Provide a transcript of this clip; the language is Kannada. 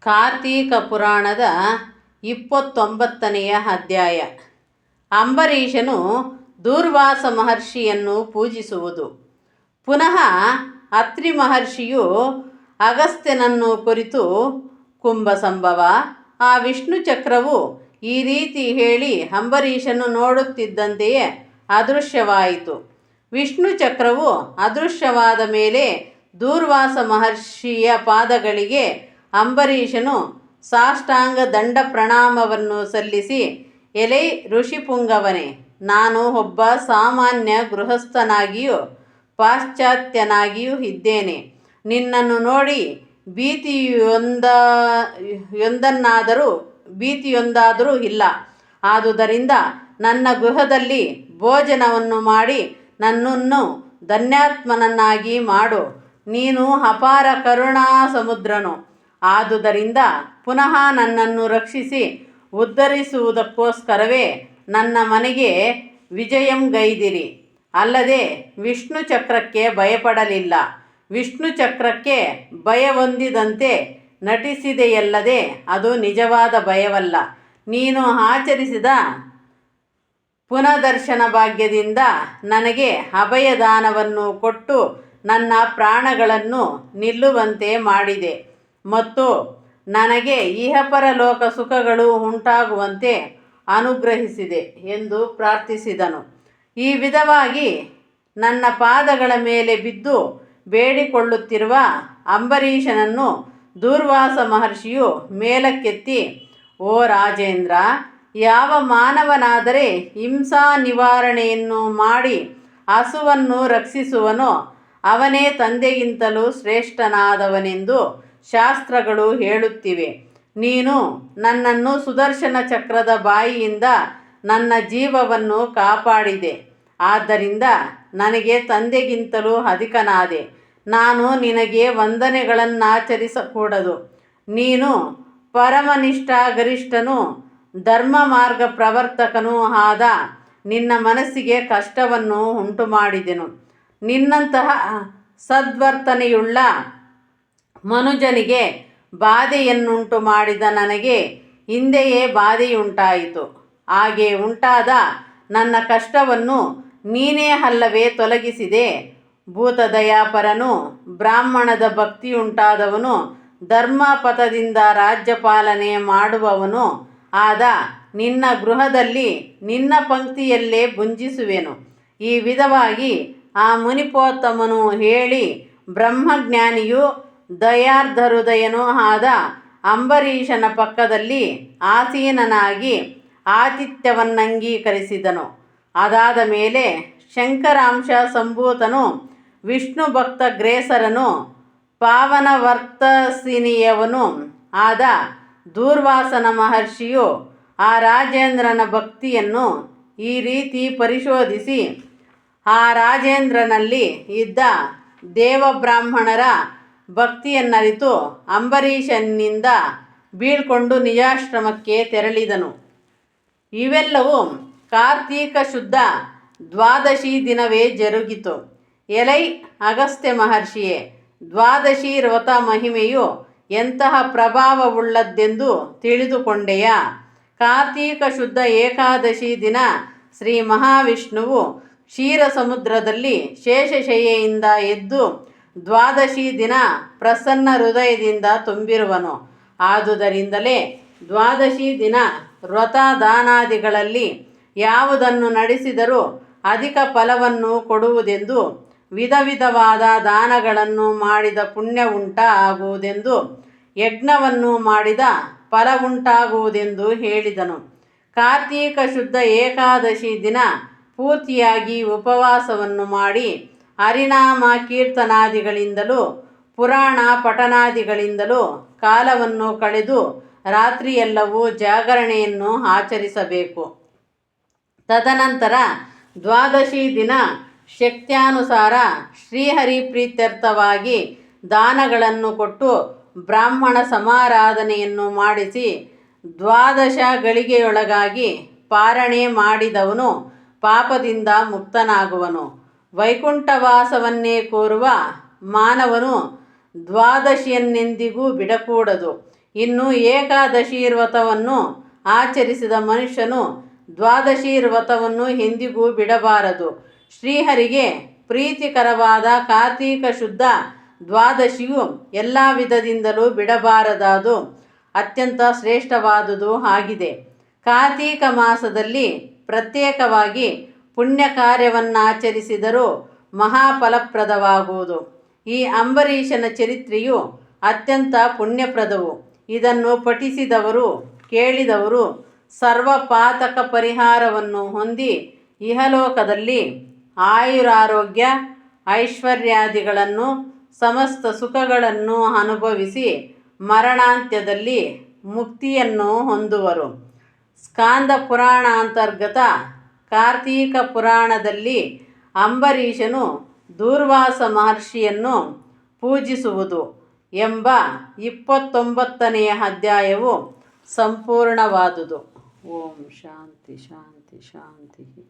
ಕಾರ್ತೀಕ ಪುರಾಣದ 29ನೆಯ ಅಧ್ಯಾಯ. ಅಂಬರೀಷನು ದೂರ್ವಾಸ ಮಹರ್ಷಿಯನ್ನು ಪೂಜಿಸುವುದು. ಪುನಃ ಅತ್ರಿ ಮಹರ್ಷಿಯು ಅಗಸ್ತ್ಯನನ್ನು ಕುರಿತು, ಕುಂಭಸಂಭವ, ಆ ವಿಷ್ಣು ಚಕ್ರವು ಈ ರೀತಿ ಹೇಳಿ ಅಂಬರೀಷನು ನೋಡುತ್ತಿದ್ದಂತೆಯೇ ಅದೃಶ್ಯವಾಯಿತು. ವಿಷ್ಣು ಚಕ್ರವು ಅದೃಶ್ಯವಾದ ಮೇಲೆ ದೂರ್ವಾಸ ಮಹರ್ಷಿಯ ಪಾದಗಳಿಗೆ ಅಂಬರೀಷನು ಸಾಷ್ಟಾಂಗ ದಂಡ ಪ್ರಣಾಮವನ್ನು ಸಲ್ಲಿಸಿ, ಎಲೈ ಋಷಿಪುಂಗವನೇ, ನಾನು ಒಬ್ಬ ಸಾಮಾನ್ಯ ಗೃಹಸ್ಥನಾಗಿಯೂ ಪಾಶ್ಚಾತ್ಯನಾಗಿಯೂ ಇದ್ದೇನೆ. ನಿನ್ನನ್ನು ನೋಡಿ ಭೀತಿಯೊಂದಾದರೂ ಇಲ್ಲ. ಆದುದರಿಂದ ನನ್ನ ಗೃಹದಲ್ಲಿ ಭೋಜನವನ್ನು ಮಾಡಿ ನನ್ನನ್ನು ಧನ್ಯಾತ್ಮನನ್ನಾಗಿ ಮಾಡು. ನೀನು ಅಪಾರ ಕರುಣಾ ಸಮುದ್ರನು. ಆದುದರಿಂದ ಪುನಃ ನನ್ನನ್ನು ರಕ್ಷಿಸಿ ಉದ್ಧರಿಸುವುದಕ್ಕೋಸ್ಕರವೇ ನನ್ನ ಮನೆಗೆ ವಿಜಯಂಗೈದಿರಿ. ಅಲ್ಲದೆ ವಿಷ್ಣು ಚಕ್ರಕ್ಕೆ ಭಯಪಡಲಿಲ್ಲ. ವಿಷ್ಣು ಚಕ್ರಕ್ಕೆ ಭಯ ಹೊಂದಿದಂತೆ ನಟಿಸಿದೆಯಲ್ಲದೆ ಅದು ನಿಜವಾದ ಭಯವಲ್ಲ. ನೀನು ಆಚರಿಸಿದ ಪುನದರ್ಶನ ಭಾಗ್ಯದಿಂದ ನನಗೆ ಅಭಯದಾನವನ್ನು ಕೊಟ್ಟು ನನ್ನ ಪ್ರಾಣಗಳನ್ನು ನಿಲ್ಲುವಂತೆ ಮಾಡಿದೆ ಮತ್ತು ನನಗೆ ಇಹಪರಲೋಕ ಸುಖಗಳು ಉಂಟಾಗುವಂತೆ ಅನುಗ್ರಹಿಸಿದೆ ಎಂದು ಪ್ರಾರ್ಥಿಸಿದನು. ಈ ವಿಧವಾಗಿ ನನ್ನ ಪಾದಗಳ ಮೇಲೆ ಬಿದ್ದು ಬೇಡಿಕೊಳ್ಳುತ್ತಿರುವ ಅಂಬರೀಷನನ್ನು ದೂರ್ವಾಸ ಮಹರ್ಷಿಯು ಮೇಲಕ್ಕೆತ್ತಿ, ಓ ರಾಜೇಂದ್ರ, ಯಾವ ಮಾನವನಾದರೆ ಹಿಂಸಾ ನಿವಾರಣೆಯನ್ನು ಮಾಡಿ ಹಸುವನ್ನು ರಕ್ಷಿಸುವನೋ ಅವನೇ ತಂದೆಗಿಂತಲೂ ಶ್ರೇಷ್ಠನಾದವನೆಂದು ಶಾಸ್ತ್ರಗಳು ಹೇಳುತ್ತಿವೆ. ನೀನು ನನ್ನನ್ನು ಸುದರ್ಶನ ಚಕ್ರದ ಬಾಯಿಯಿಂದ ನನ್ನ ಜೀವವನ್ನು ಕಾಪಾಡಿದೆ. ಆದ್ದರಿಂದ ನನಗೆ ತಂದೆಗಿಂತಲೂ ಅಧಿಕನಾದೆ. ನಾನು ನಿನಗೆ ವಂದನೆಗಳನ್ನಾಚರಿಸಕೂಡದು. ನೀನು ಪರಮನಿಷ್ಠ ಗರಿಷ್ಠನೂ ಧರ್ಮ ಮಾರ್ಗ ಪ್ರವರ್ತಕನೂ ಆದ ನಿನ್ನ ಮನಸ್ಸಿಗೆ ಕಷ್ಟವನ್ನು ಉಂಟು ಮಾಡಿದೆನು. ನಿನ್ನಂತಹ ಸದ್ವರ್ತನೆಯುಳ್ಳ ಮನುಜನಿಗೆ ಬಾಧೆಯನ್ನುಂಟು ಮಾಡಿದ ನನಗೆ ಹಿಂದೆಯೇ ಬಾಧೆಯುಂಟಾಯಿತು. ಹಾಗೆ ಉಂಟಾದ ನನ್ನ ಕಷ್ಟವನ್ನು ನೀನೇ ಅಲ್ಲವೇ ತೊಲಗಿಸಿದೆ. ಭೂತದಯಾಪರನು, ಬ್ರಾಹ್ಮಣದ ಭಕ್ತಿಯುಂಟಾದವನು, ಧರ್ಮ ಪಥದಿಂದ ರಾಜ್ಯಪಾಲನೆ ಮಾಡುವವನು ಆದ ನಿನ್ನ ಗೃಹದಲ್ಲಿ ನಿನ್ನ ಪಂಕ್ತಿಯಲ್ಲೇ ಭುಂಜಿಸುವೆನು. ಈ ವಿಧವಾಗಿ ಆ ಮುನಿಪೋತ್ತಮನು ಹೇಳಿ ಬ್ರಹ್ಮಜ್ಞಾನಿಯೂ ದಯಾರ್ಧಹೃದಯನೂ ಆದ ಅಂಬರೀಷನ ಪಕ್ಕದಲ್ಲಿ ಆಸೀನನಾಗಿ ಆತಿಥ್ಯವನ್ನಂಗೀಕರಿಸಿದನು. ಅದಾದ ಮೇಲೆ ಶಂಕರಾಂಶ ಸಂಭೂತನು, ವಿಷ್ಣು ಭಕ್ತಗ್ರೇಸರನು, ಪಾವನವರ್ತಸಿನಿಯವನು ಆದ ದೂರ್ವಾಸನ ಮಹರ್ಷಿಯು ಆ ರಾಜೇಂದ್ರನ ಭಕ್ತಿಯನ್ನು ಈ ರೀತಿ ಪರಿಶೋಧಿಸಿ, ಆ ರಾಜೇಂದ್ರನಲ್ಲಿ ಇದ್ದ ದೇವಬ್ರಾಹ್ಮಣರ ಭಕ್ತಿಯನ್ನರಿತು ಅಂಬರೀಷನಿಂದ ಬೀಳ್ಕೊಂಡು ನಿಜಾಶ್ರಮಕ್ಕೆ ತೆರಳಿದನು. ಇವೆಲ್ಲವೂ ಕಾರ್ತೀಕ ಶುದ್ಧ ದ್ವಾದಶಿ ದಿನವೇ ಜರುಗಿತು. ಎಲೈ ಅಗಸ್ತ್ಯ ಮಹರ್ಷಿಯೇ, ದ್ವಾದಶಿ ವ್ರತ ಮಹಿಮೆಯು ಎಂತಹ ಪ್ರಭಾವವುಳ್ಳದ್ದೆಂದು ತಿಳಿದುಕೊಂಡೆಯಾ? ಕಾರ್ತೀಕ ಶುದ್ಧ ಏಕಾದಶಿ ದಿನ ಶ್ರೀ ಮಹಾವಿಷ್ಣುವು ಕ್ಷೀರ ಸಮುದ್ರದಲ್ಲಿ ಶೇಷಶಯ್ಯೆಯಿಂದ ಎದ್ದು ದ್ವಾದಶಿ ದಿನ ಪ್ರಸನ್ನ ಹೃದಯದಿಂದ ತುಂಬಿರುವನು. ಆದುದರಿಂದಲೇ ದ್ವಾದಶಿ ದಿನ ವ್ರತ ದಾನಾದಿಗಳಲ್ಲಿ ಯಾವುದನ್ನು ನಡೆಸಿದರೂ ಅಧಿಕ ಫಲವನ್ನು ಕೊಡುವುದೆಂದು, ವಿಧ ವಿಧವಾದ ದಾನಗಳನ್ನು ಮಾಡಿದ ಪುಣ್ಯ ಉಂಟಾಗುವುದೆಂದು, ಯಜ್ಞವನ್ನು ಮಾಡಿದ ಫಲವುಂಟಾಗುವುದೆಂದು ಹೇಳಿದನು. ಕಾರ್ತೀಕ ಶುದ್ಧ ಏಕಾದಶಿ ದಿನ ಪೂರ್ತಿಯಾಗಿ ಉಪವಾಸವನ್ನು ಮಾಡಿ ಹರಿನಾಮ ಕೀರ್ತನಾದಿಗಳಿಂದಲೂ ಪುರಾಣ ಪಠನಾದಿಗಳಿಂದಲೂ ಕಾಲವನ್ನು ಕಳೆದು ರಾತ್ರಿಯೆಲ್ಲವೂ ಜಾಗರಣೆಯನ್ನು ಆಚರಿಸಬೇಕು. ತದನಂತರ ದ್ವಾದಶಿ ದಿನ ಶಕ್ತ್ಯಾನುಸಾರ ಶ್ರೀಹರಿ ಪ್ರೀತ್ಯರ್ಥವಾಗಿ ದಾನಗಳನ್ನು ಕೊಟ್ಟು ಬ್ರಾಹ್ಮಣ ಸಮಾರಾಧನೆಯನ್ನು ಮಾಡಿಸಿ 12 ಗಳಿಗೆಯೊಳಗಾಗಿ ಪಾರಣೆ ಮಾಡಿದವನು ಪಾಪದಿಂದ ಮುಕ್ತನಾಗುವನು. ವೈಕುಂಠವಾಸವನ್ನೇ ಕೋರುವ ಮಾನವನು ದ್ವಾದಶಿಯನ್ನೆಂದಿಗೂ ಬಿಡಕೂಡದು. ಇನ್ನು ಏಕಾದಶಿ ವ್ರತವನ್ನು ಆಚರಿಸಿದ ಮನುಷ್ಯನು ದ್ವಾದಶಿ ವ್ರತವನ್ನು ಎಂದಿಗೂ ಬಿಡಬಾರದು. ಶ್ರೀಹರಿಗೆ ಪ್ರೀತಿಕರವಾದ ಕಾರ್ತೀಕ ಶುದ್ಧ ದ್ವಾದಶಿಯು ಎಲ್ಲ ವಿಧದಿಂದಲೂ ಬಿಡಬಾರದಾದು ಅತ್ಯಂತ ಶ್ರೇಷ್ಠವಾದುದು ಆಗಿದೆ. ಕಾರ್ತೀಕ ಮಾಸದಲ್ಲಿ ಪ್ರತ್ಯೇಕವಾಗಿ ಪುಣ್ಯ ಕಾರ್ಯವನ್ನಾಚರಿಸಿದರೂ ಮಹಾಫಲಪ್ರದವಾಗುವುದು. ಈ ಅಂಬರೀಷನ ಚರಿತ್ರೆಯು ಅತ್ಯಂತ ಪುಣ್ಯಪ್ರದವು. ಇದನ್ನು ಪಠಿಸಿದವರು ಕೇಳಿದವರು ಸರ್ವಪಾತಕ ಪರಿಹಾರವನ್ನು ಹೊಂದಿ ಇಹಲೋಕದಲ್ಲಿ ಆಯುರಾರೋಗ್ಯ ಐಶ್ವರ್ಯಾದಿಗಳನ್ನು ಸಮಸ್ತ ಸುಖಗಳನ್ನು ಅನುಭವಿಸಿ ಮರಣಾಂತ್ಯದಲ್ಲಿ ಮುಕ್ತಿಯನ್ನು ಹೊಂದುವರು. ಸ್ಕಾಂದ ಪುರಾಣ ಅಂತರ್ಗತ ಕಾರ್ತೀಕ ಪುರಾಣದಲ್ಲಿ ಅಂಬರೀಷನು ದೂರ್ವಾಸ ಮಹರ್ಷಿಯನ್ನು ಪೂಜಿಸುವುದು ಎಂಬ 29ನೆಯ ಅಧ್ಯಾಯವು ಸಂಪೂರ್ಣವಾದುದು. ಓಂ ಶಾಂತಿ ಶಾಂತಿ ಶಾಂತಿ.